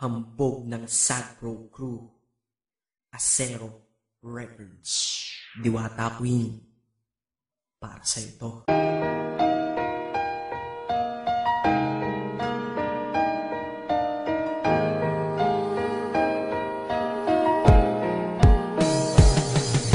Hambog ng Sagro Crew, Acero Records, Diwata Queen, para sa ito.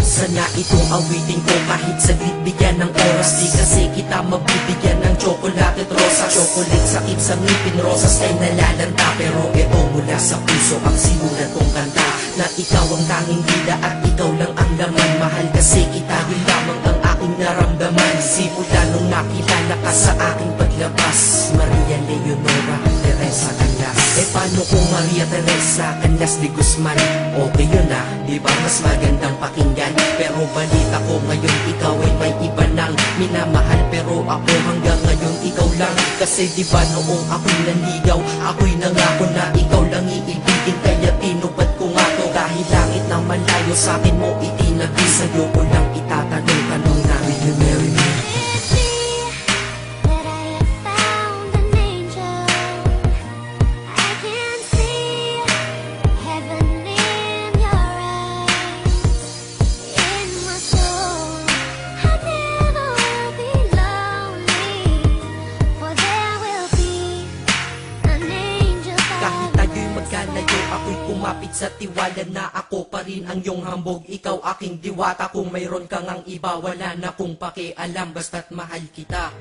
Sana itong awitin ko kahit saglit bigyan ng oras. Di kasi kita mabibigyan ng tsokolate at rosas. Chocolate sakit sa ngipin, rosas ay nalalanta. Pero ito mula sa puso ang simulan kong kanta, na ikaw ang tanging bida at ikaw lang ang laman. Mahal kasi kita, yun lamang ang aking naramdaman. Simula nung nakilala ka sa aking paglabas. Maria Leonora Teresa Canlas. Paano kung Maria Teresa Canlas de Guzman? Okay yun ah, di ba mas magandang pakinggan? Pero balita ko ngayon ikaw ay may iba nang minamahal. Pero ako hanggang ngayon ikaw lang. Kasi di ba noong ako'y nanligaw, ako'y nangako na ikaw lang iibigin. Kaya tinupad ko nga to, kahit langit na malayo sa akin mo itinabi. Sa'yo ko lang itatanong na, will you marry me? Ako'y kumapit sa tiwala na ako pa rin ang iyong hambog. Ikaw aking diwata, kung mayroon kang ang iba, wala na kung pakialam, basta't mahal kita.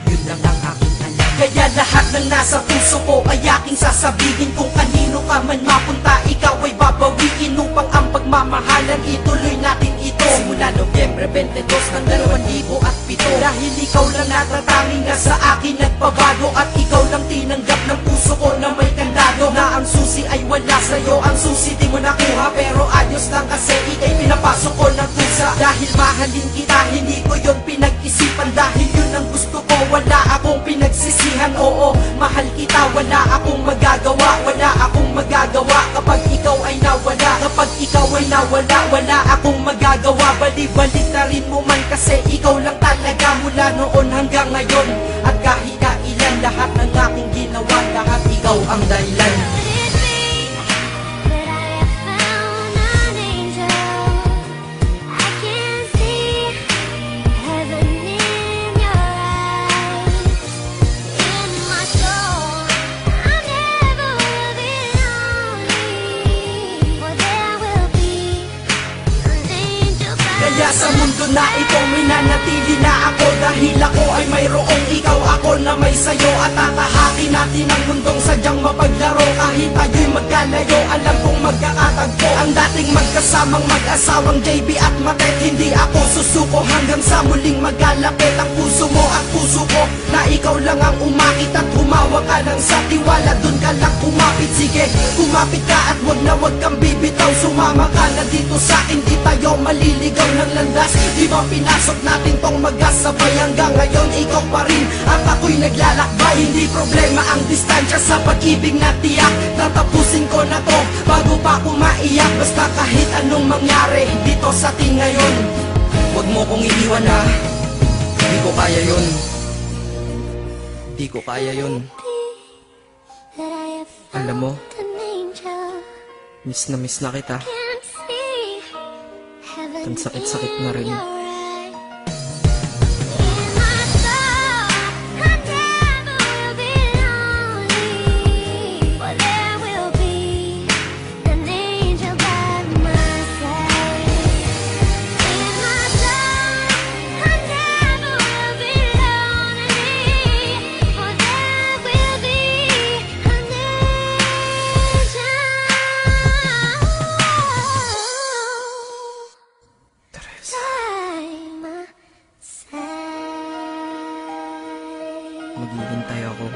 Yun lang ang aking alam. Kaya lahat ng nasa puso ko ay aking sasabihin. Kung kanino ka man mapunta, ikaw ay babawiin. Upang ang pagmamahalan ituloy natin ito. Simula Nobyembre 22 ng 2007. Dahil ikaw lang natatanging na sa akin nagpabago. At ikaw lang tinanggap ng puso ko na may kandado. Na ang susi ay wala sa'yo, ang susi di mo nakuha. Pero ayos lang kasi ikay pinapasok ko ng pusa. Dahil mahalin kita, hindi ko yun pinag-isipan. Dahil yun ang gusto ko, wala akong pinagsisihan. Oo, mahal kita, wala akong magagawa. Wala akong magagawa kapag ikaw ay nawala. Kapag ikaw ay nawala, wala akong magagawa. Bali-balik na rin mo man kasi ikaw lang talaga mula noon hanggang ngayon. At kahit kailan lahat ng aking ginawa, lahat ikaw ang dahilan. Kaya sa mundo na ito minanatili na ako. Dahil ako ay mayroong ikaw, ako na may sayo. At tatahakin natin ang mundong sadyang mapaglaro. Kahit tayo'y magkalayo, alam kong magkakatagpo. Ang dating magkasamang mag-asawang JB at Matet. Hindi ako susuko hanggang sa muling magkalapit. Ang puso mo at puso ko, na ikaw lang ang umakit. At humawa ka lang sa tiwala, dun ka lang kumapit. Sige, kumapit ka at wag na wag kang bibitaw. Sumama ka na dito sa'kin, di tayo maliligaw ng landas. Di ba pinasok natin tong magkasabay? Hanggang ngayon ikaw pa rin at ako'y naglalakbay. Hindi problema ang distansya sa pag-ibig na tiyak. Tatapusin ko na to bago pa ako maiyak. Basta kahit anong mangyari dito sa atin ngayon, wag mo kong iiwan na. Di ko kaya yun. Di ko kaya yun. Alam mo, miss na kita. Ang sakit-sakit na rin. Maghihintay ako.